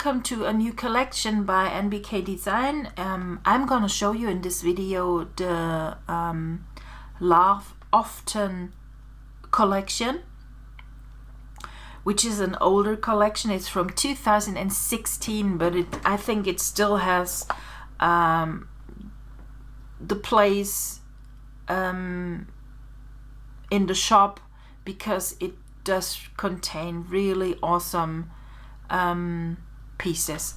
welcome to a new collection by NBK-Design. I'm gonna show you in this video the Laugh Often Collection, which is an older collection. It's from 2016, but I think it still has the place in the shop, because it does contain really awesome pieces.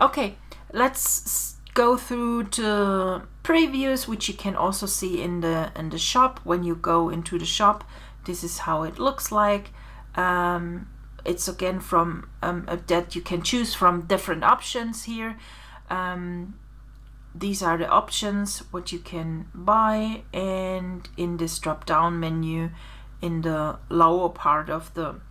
Okay, let's go through the previews, which you can also see in the shop. When you go into the shop, this is how it looks like. It's again from that you can choose from different options here. These are the options what you can buy, and in this drop down menu in the lower part of the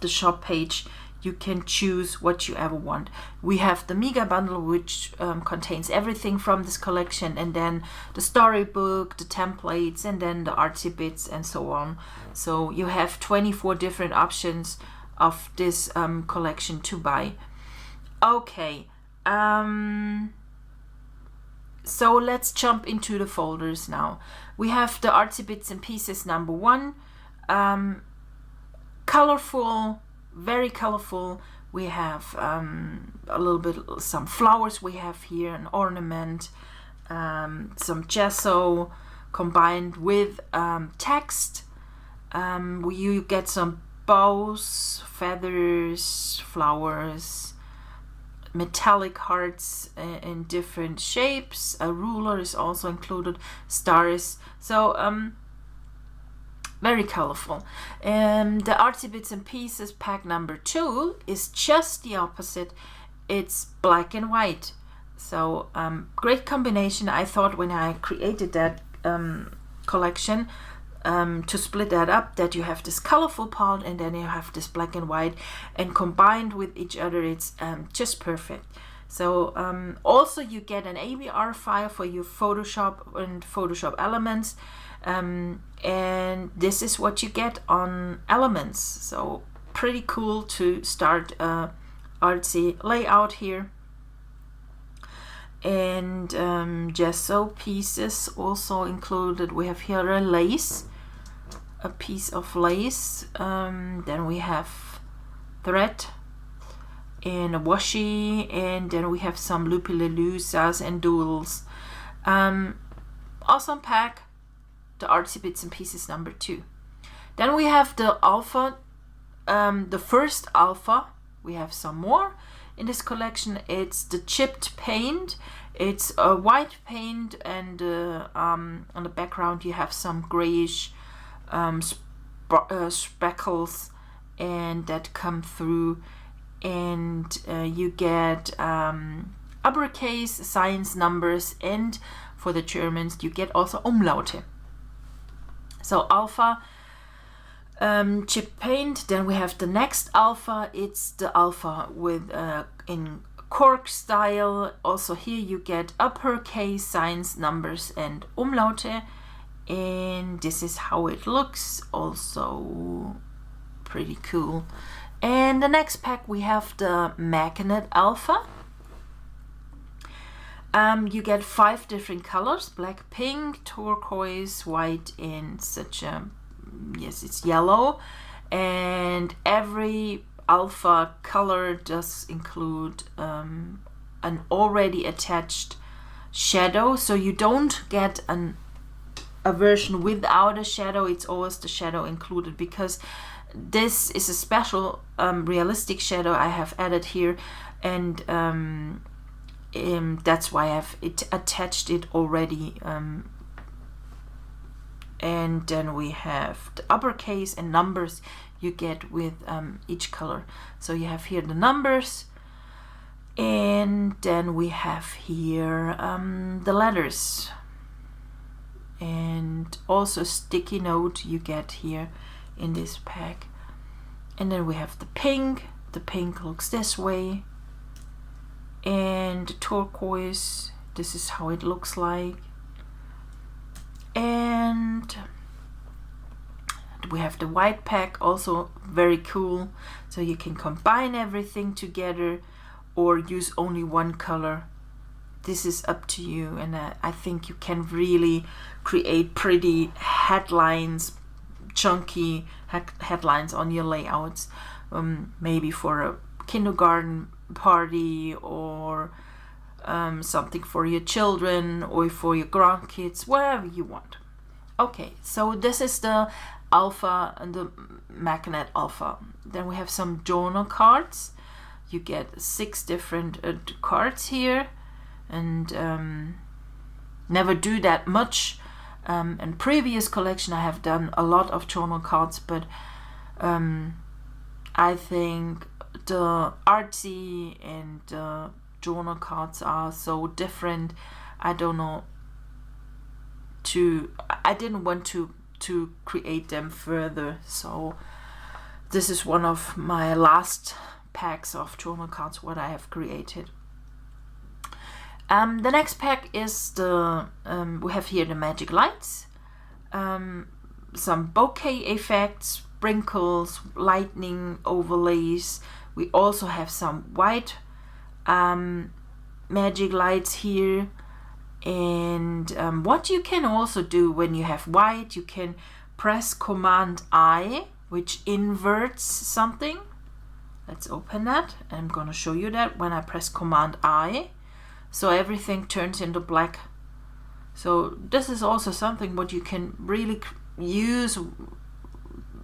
shop page, you can choose what you ever want. We have the Mega Bundle, which contains everything from this collection, and then the storybook, the templates, and then the artsy bits and so on. So you have 24 different options of this collection to buy. Okay, so let's jump into the folders now. We have the artsy bits and pieces number 1. Colorful, very colorful. We have a little bit, some flowers we have here, an ornament, some gesso combined with text. You get some bows, feathers, flowers, metallic hearts in different shapes. A ruler is also included, stars. So very colorful. The artsy bits and pieces pack number 2 is just the opposite. It's black and white. So great combination. I thought when I created that collection to split that up, that you have this colorful part and then you have this black and white, and combined with each other, it's just perfect. So also you get an ABR file for your Photoshop and Photoshop Elements. And this is what you get on Elements. So pretty cool to start artsy layout here. And gesso pieces also included. We have here a lace, a piece of lace. Then we have thread and a washi, and then we have some loopy-loosas and doodles. Awesome pack. The artsy bits and pieces number 2. Then we have the alpha, the first alpha. We have some more in this collection. It's the chipped paint. It's a white paint, and on the background you have some grayish speckles, and that come through, and you get uppercase signs, numbers, and for the Germans you get also Umlaute. So alpha, chip paint. Then we have the next alpha. It's the alpha with in cork style. Also here you get uppercase signs, numbers, and Umlaute, and this is how it looks. Also pretty cool. And the next pack we have the magnet alpha. You get 5 different colors: black, pink, turquoise, white, and such a, yes, it's yellow. And every alpha color does include an already attached shadow, so you don't get a version without a shadow. It's always the shadow included, because this is a special realistic shadow I have added here, and that's why I've attached it already. And then we have the uppercase and numbers you get with each color. So you have here the numbers, and then we have here the letters, and also sticky note you get here in this pack. And then we have the pink. The pink looks this way. And the turquoise, this is how it looks like. And we have the white pack, also very cool. So you can combine everything together or use only one color. This is up to you, and I think you can really create pretty headlines, chunky headlines on your layouts, maybe for a kindergarten party, or something for your children or for your grandkids, wherever you want. Okay, so this is the Alpha and the Magnet Alpha. Then we have some journal cards. You get 6 different cards here, and never do that much. In previous collection I have done a lot of journal cards, but I think the artsy and the journal cards are so different. I don't know, I didn't want to create them further, so this is one of my last packs of journal cards what I have created. The next pack is the we have here the magic lights, some bokeh effects, sprinkles, lightning overlays. We also have some white magic lights here. And what you can also do when you have white, you can press Command I, which inverts something. Let's open that. I'm going to show you that when I press Command I. So everything turns into black. So this is also something what you can really use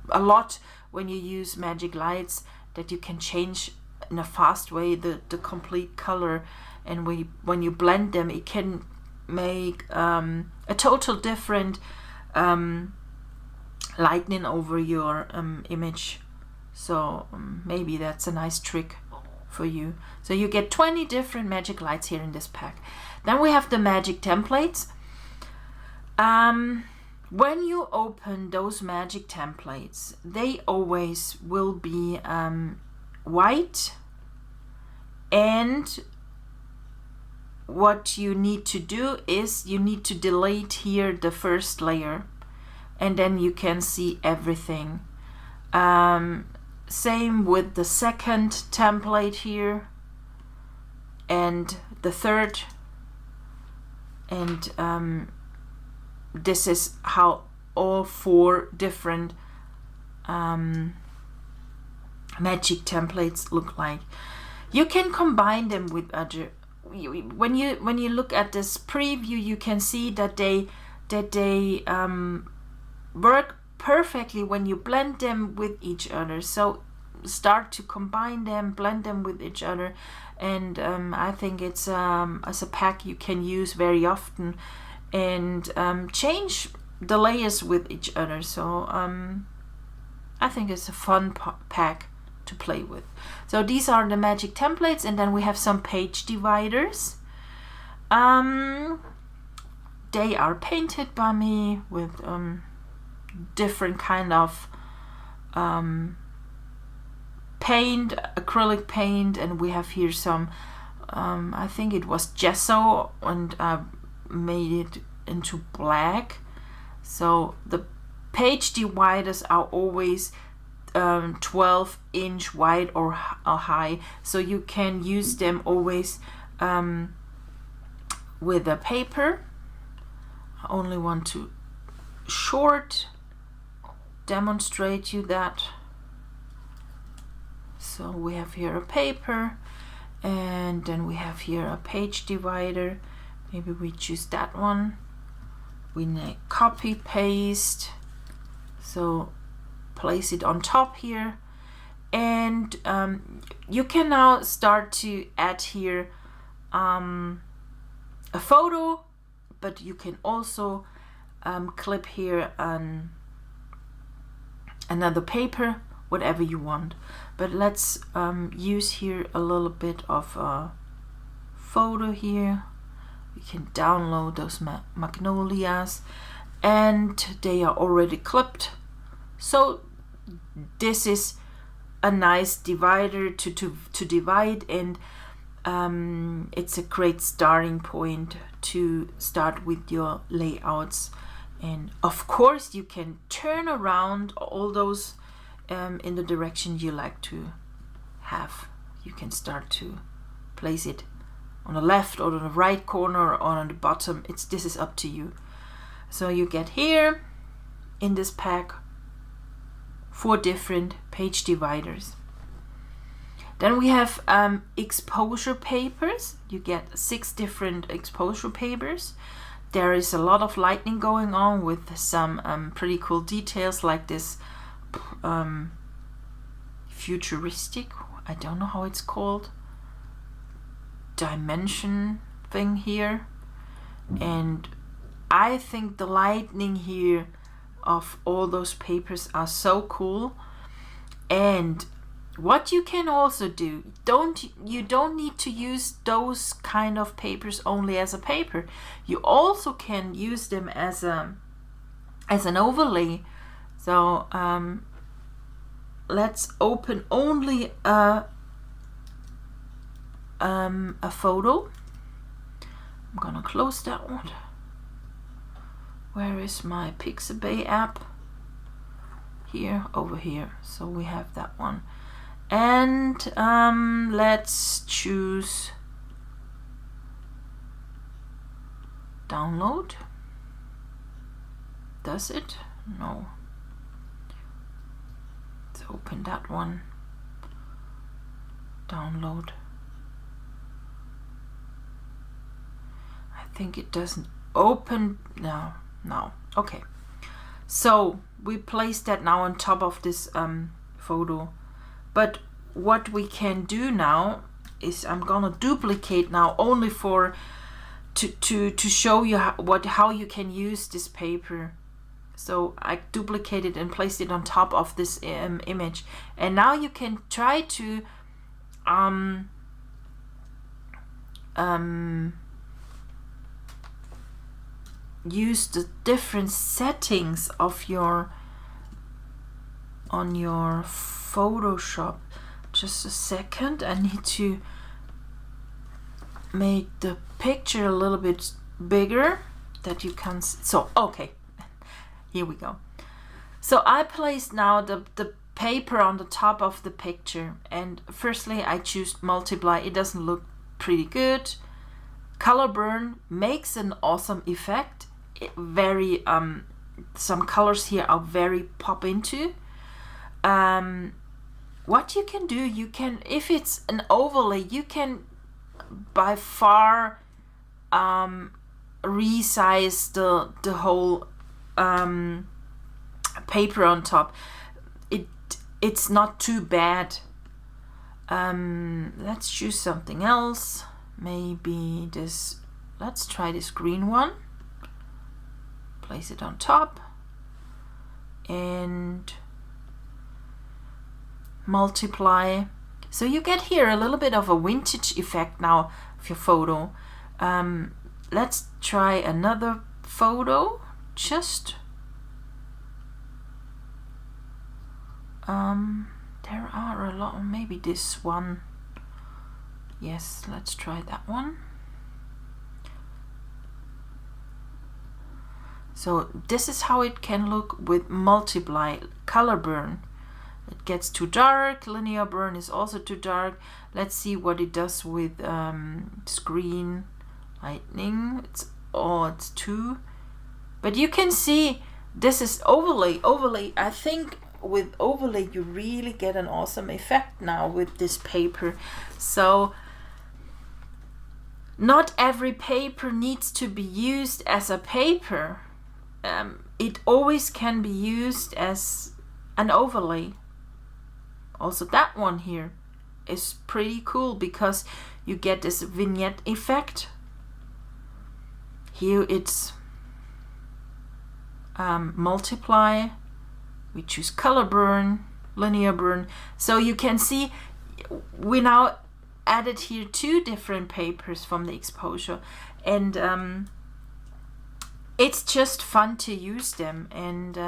a lot when you use magic lights, that you can change in a fast way the complete color. And when you blend them, it can make a total different lightning over your image. So maybe that's a nice trick for you. So you get 20 different magic lights here in this pack. Then we have the magic templates. When you open those magic templates, they always will be white, and what you need to do is you need to delete here the first layer, and then you can see everything. Same with the second template here, and the third, and this is how all 4 different magic templates look like. You can combine them with other. When you look at this preview, you can see that they work perfectly when you blend them with each other. So start to combine them, blend them with each other, and I think it's as a pack you can use very often, and change the layers with each other. So I think it's a fun pack to play with. So these are the magic templates, and then we have some page dividers. They are painted by me with different kind of paint, acrylic paint, and we have here some I think it was gesso, and I made it into black. So the page dividers are always 12-inch wide or high, so you can use them always with a paper. I only want to short demonstrate you that. So we have here a paper, and then we have here a page divider. Maybe we choose that one. We need copy paste, so place it on top here, and you can now start to add here a photo, but you can also clip here another paper, whatever you want. But let's use here a little bit of a photo here. You can download those magnolias, and they are already clipped. So this is a nice divider to divide, and it's a great starting point to start with your layouts. And of course you can turn around all those in the direction you like to have. You can start to place it on the left or on the right corner or on the bottom. This is up to you. So you get here in this pack 4 different page dividers. Then we have exposure papers. You get 6 different exposure papers. There is a lot of lighting going on with some pretty cool details like this futuristic, I don't know how it's called, dimension thing here. And I think the lighting here of all those papers are so cool. And what you can also do, you don't need to use those kind of papers only as a paper. You also can use them as an overlay. So let's open only a photo. I'm gonna close that one. Where is my Pixabay app? Here, over here. So we have that one. And let's choose download. Does it? No. Let's open that one. Download. I think it doesn't open now. No. Okay. So we place that now on top of this photo. But what we can do now is I'm gonna duplicate now only for to show you how you can use this paper. So I duplicated and placed it on top of this image, and now you can try to use the different settings of on your Photoshop. Just a second, I need to make the picture a little bit bigger that you can see. So okay, here we go. So I placed now the paper on the top of the picture, and firstly I choose multiply. It doesn't look pretty good. Color burn makes an awesome effect. Very some colors here are very pop into. What you can do, you can, if it's an overlay, you can by far resize the whole paper on top. It's not too bad. Let's choose something else. Maybe this. Let's try this green one. Place it on top and multiply. So you get here a little bit of a vintage effect now of your photo. Let's try another photo. Just there are a lot. Maybe this one. Yes, let's try that one. So this is how it can look with multiply. Color burn. It gets too dark. Linear burn is also too dark. Let's see what it does with screen lightning. It's 2. But you can see this is overlay. Overlay. I think with overlay you really get an awesome effect now with this paper. So not every paper needs to be used as a paper. It always can be used as an overlay. Also that one here is pretty cool because you get this vignette effect. Here it's multiply. We choose color burn, linear burn. So you can see we now added here 2 different papers from the exposure, and it's just fun to use them, and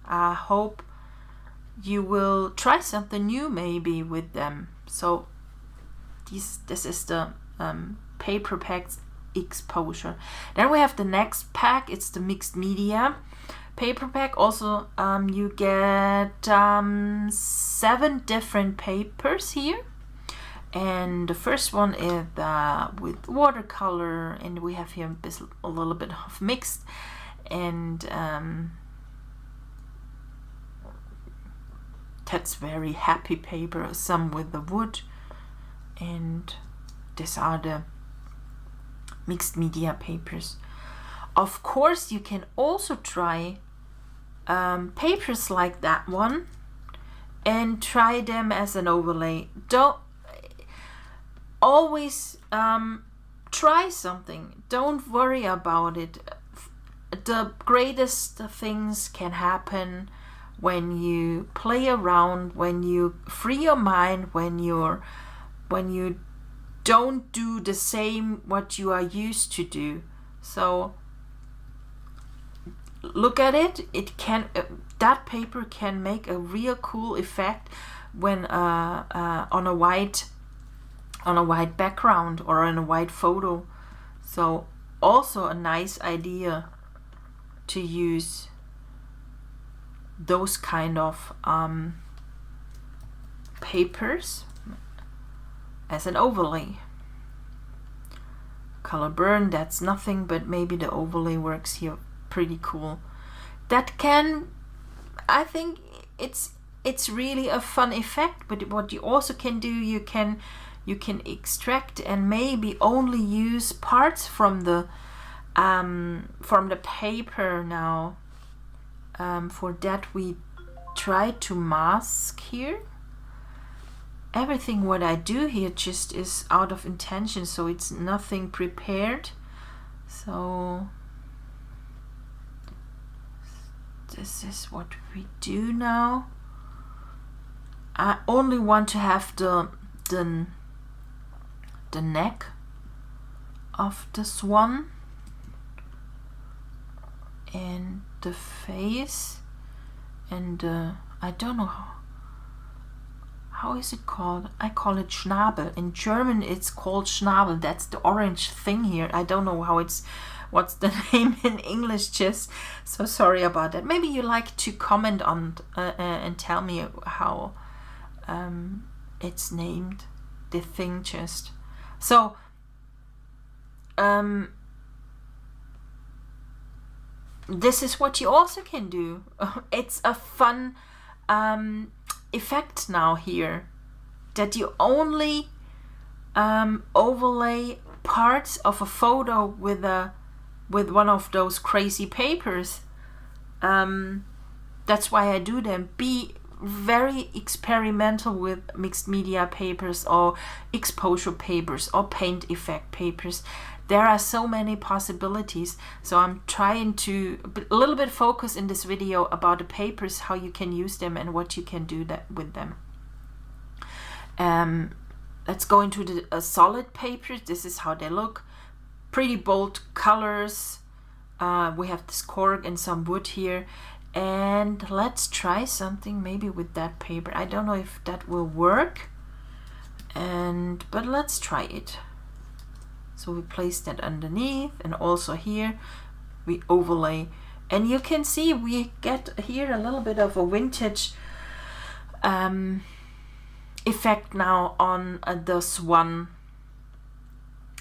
I hope you will try something new maybe with them. So this is the paper packs exposure. Then we have the next pack. It's the mixed media paper pack. Also you get 7 different papers here, and the first one is with watercolor, and we have here a little bit of mixed, and that's very happy paper, some with the wood, and these are the mixed media papers. Of course, you can also try papers like that one and try them as an overlay. Don't always try something. Don't worry about it. The greatest things can happen when you play around, when you free your mind, when you don't do the same what you are used to do. So look at it. It can that paper can make a real cool effect when on a white background or on a white photo. So also a nice idea to use those kind of papers as an overlay. Color burn, that's nothing, but maybe the overlay works here pretty cool. That can, I think it's really a fun effect. But what you also can do, you can extract and maybe only use parts from the paper now. For that we try to mask here. Everything what I do here just is out of intention, so it's nothing prepared. So this is what we do now. I only want to have the neck of the swan and the face, and I don't know how is it called. I call it Schnabel. In German it's called Schnabel. That's the orange thing here. I don't know what's the name in English, just so sorry about that. Maybe you like to comment on and tell me how it's named, the thing just. So this is what you also can do. It's a fun effect now here, that you only overlay parts of a photo with one of those crazy papers. That's why I do them. Be very experimental with mixed media papers or exposure papers or paint effect papers. There are so many possibilities, so I'm trying to a little bit focus in this video about the papers, how you can use them and what you can do with them. Let's go into the solid papers. This is how they look. Pretty bold colors. We have this cork and some wood here. And let's try something maybe with that paper. I don't know if that will work, but let's try it. So we place that underneath, and also here we overlay, and you can see we get here a little bit of a vintage effect now on the swan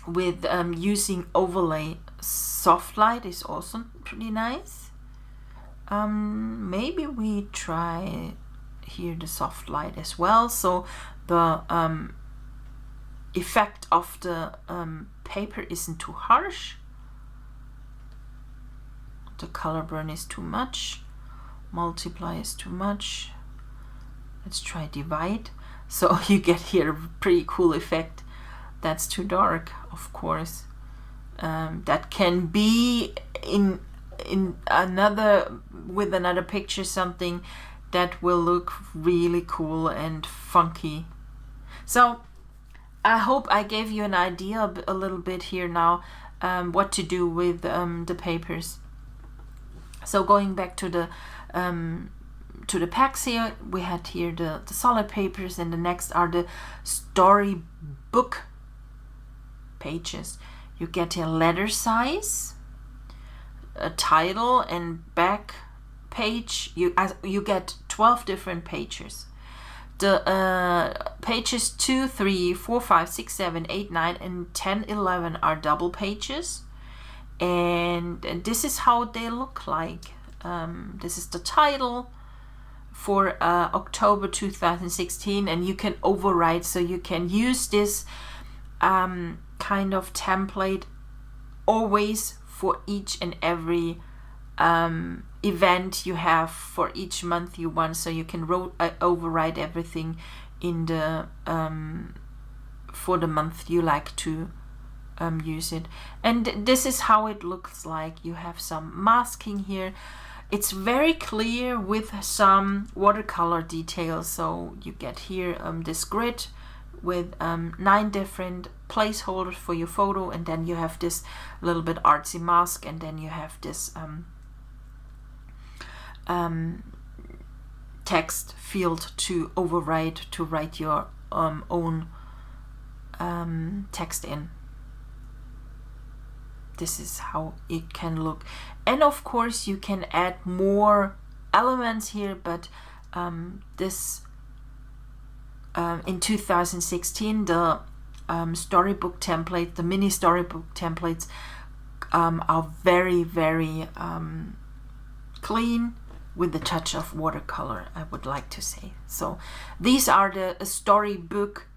with using overlay. Soft light is also pretty nice. Maybe we try here the soft light as well, so the effect of the paper isn't too harsh. The color burn is too much, multiply is too much. Let's try divide, so you get here a pretty cool effect. That's too dark, of course. That can be in another picture, something that will look really cool and funky. So I hope I gave you an idea a little bit here now what to do with the papers. So going back to the packs here, we had here the solid papers, and the next are the storybook pages. You get a letter size, a title, and back page. You get 12 different pages. The pages 2, 3, 4, 5, 6, 7, 8, 9, and 10, 11 are double pages, and this is how they look like. This is the title for October 2016, and you can overwrite, so you can use this kind of template always for each and every event you have for each month you want, so you can overwrite everything in the for the month you like to use it. And this is how it looks like. You have some masking here. It's very clear with some watercolor details. So you get here this grid with 9 different placeholders for your photo, and then you have this little bit artsy mask, and then you have this text field to overwrite, to write your own text in. This is how it can look. And of course you can add more elements here, but this in 2016 the storybook template, the mini storybook templates are very, very clean with the touch of watercolor, I would like to say. So these are the storybook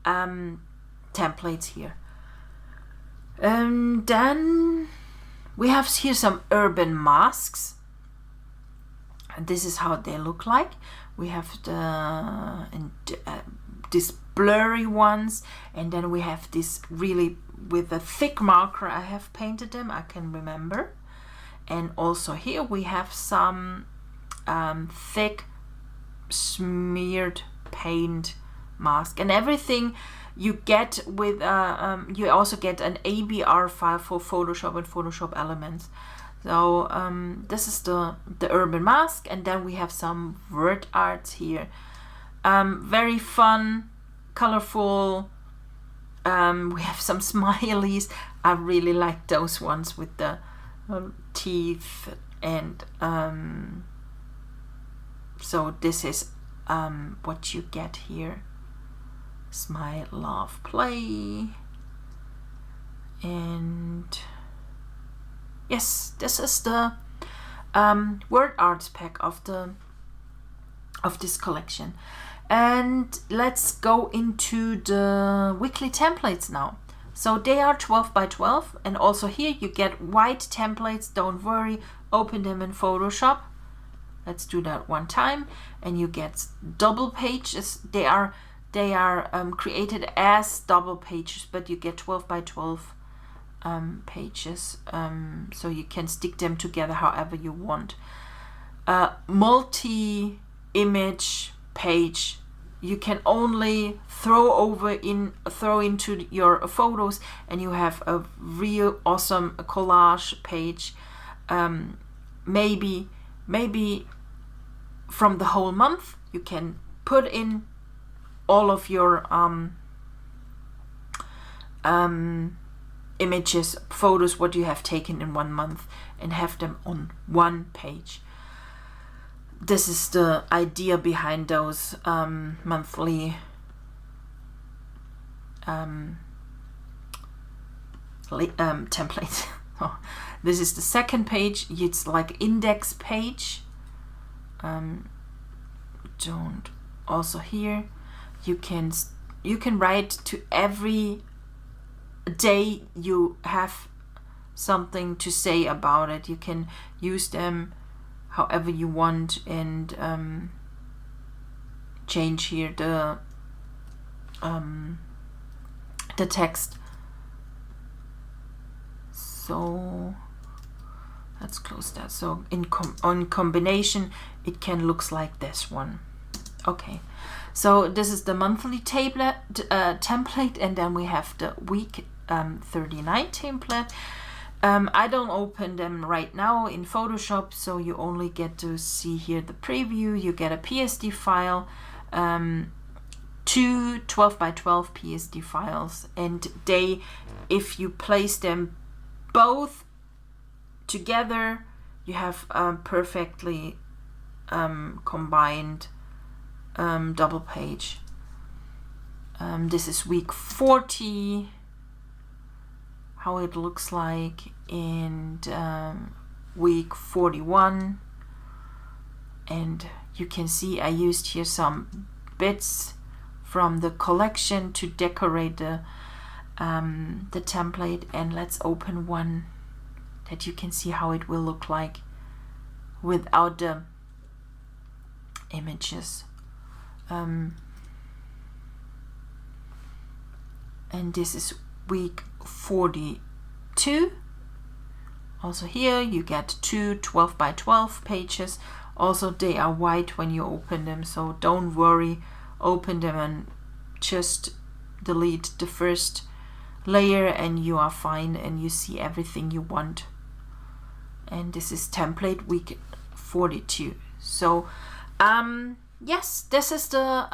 templates here. And then we have here some urban masks. And this is how they look like. We have these blurry ones, and then we have this really with a thick marker. I have painted them, I can remember. And also here we have some thick smeared paint mask, and everything you get with you also get an ABR file for Photoshop and Photoshop Elements. So this is the urban mask, and then we have some word arts here. Very fun, colorful. We have some smileys. I really like those ones with the teeth, and so this is what you get here. Smile, laugh, play. And yes, this is the word arts pack of this collection. And let's go into the weekly templates now. So they are 12 by 12, and also here you get white templates. Don't worry, open them in Photoshop. Let's do that one time, and you get double pages. They are created as double pages, but you get 12 by 12 pages, so you can stick them together however you want. Multi-image page, you can only throw into your photos, and you have a real awesome collage page. Maybe from the whole month you can put in all of your images, photos, what you have taken in one month, and have them on one page. This is the idea behind those monthly templates. Oh, this is the second page. It's like index page. Also here you can write to every day you have something to say about it. You can use them however you want, and change here the text. So let's close that. So on combination it can looks like this one. Okay, so this is the monthly template, and then we have the week 39 template. I don't open them right now in Photoshop, so you only get to see here the preview. You get a PSD file, two 12 by 12 PSD files, and if you place them both together, you have perfectly combined double page. This is week 40, how it looks like, and week 41, and you can see I used here some bits from the collection to decorate the template. And let's open one that you can see how it will look like without the images. And this is week 42. Also here you get two 12 by 12 pages. Also they are white when you open them, so don't worry, open them and just delete the first layer and you are fine and you see everything you want. And this is template week 42. So yes, this is the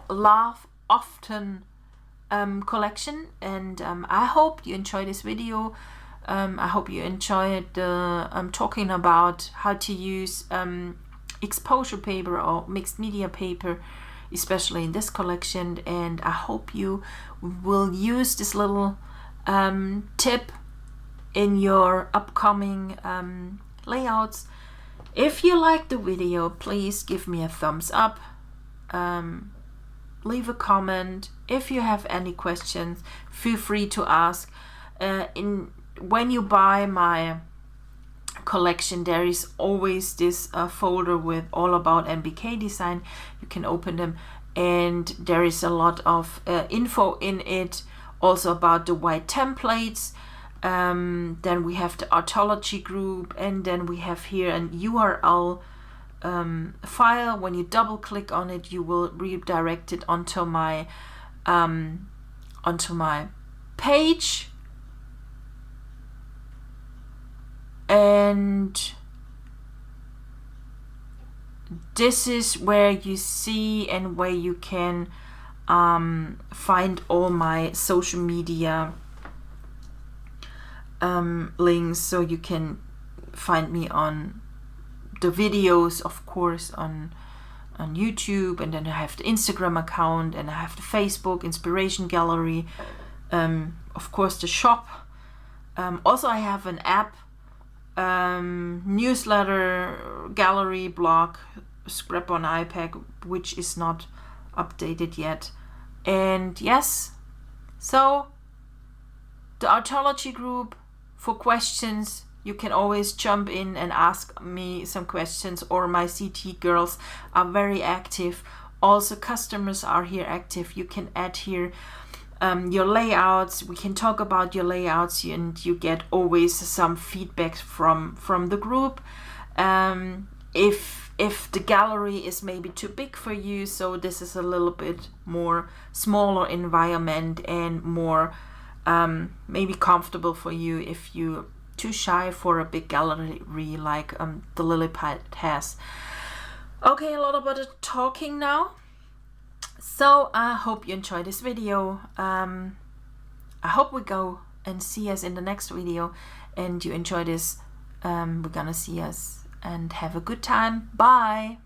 Laugh Often collection, and I hope you enjoyed this video. I hope you enjoyed talking about how to use exposure paper or mixed media paper, especially in this collection. And I hope you will use this little tip in your upcoming layouts. If you liked the video, please give me a thumbs up, leave a comment. If you have any questions, feel free to ask. When you buy my collection, there is always this folder with all about NBK-Design. You can open them, and there is a lot of info in it, also about the white templates. Then we have the Artology group, and then we have here an URL file. When you double click on it, you will redirect it onto my page. And this is where you see and where you can find all my social media links. So you can find me on the videos, of course, on YouTube, and then I have the Instagram account, and I have the Facebook Inspiration Gallery, of course the shop. Also I have an app, newsletter, gallery, blog, Scrap on iPad, which is not updated yet. And yes, so the Artology group, for questions you can always jump in and ask me some questions, or my CT girls are very active. Also customers are here active. You can add here your layouts. We can talk about your layouts, and you get always some feedback from the group. If the gallery is maybe too big for you, so this is a little bit more smaller environment and more maybe comfortable for you if you're too shy for a big gallery like the Lillipad has. Okay, a lot about the talking now. So I hope you enjoyed this video. I hope we go and see us in the next video, and you enjoy this. We're gonna see us and have a good time. Bye.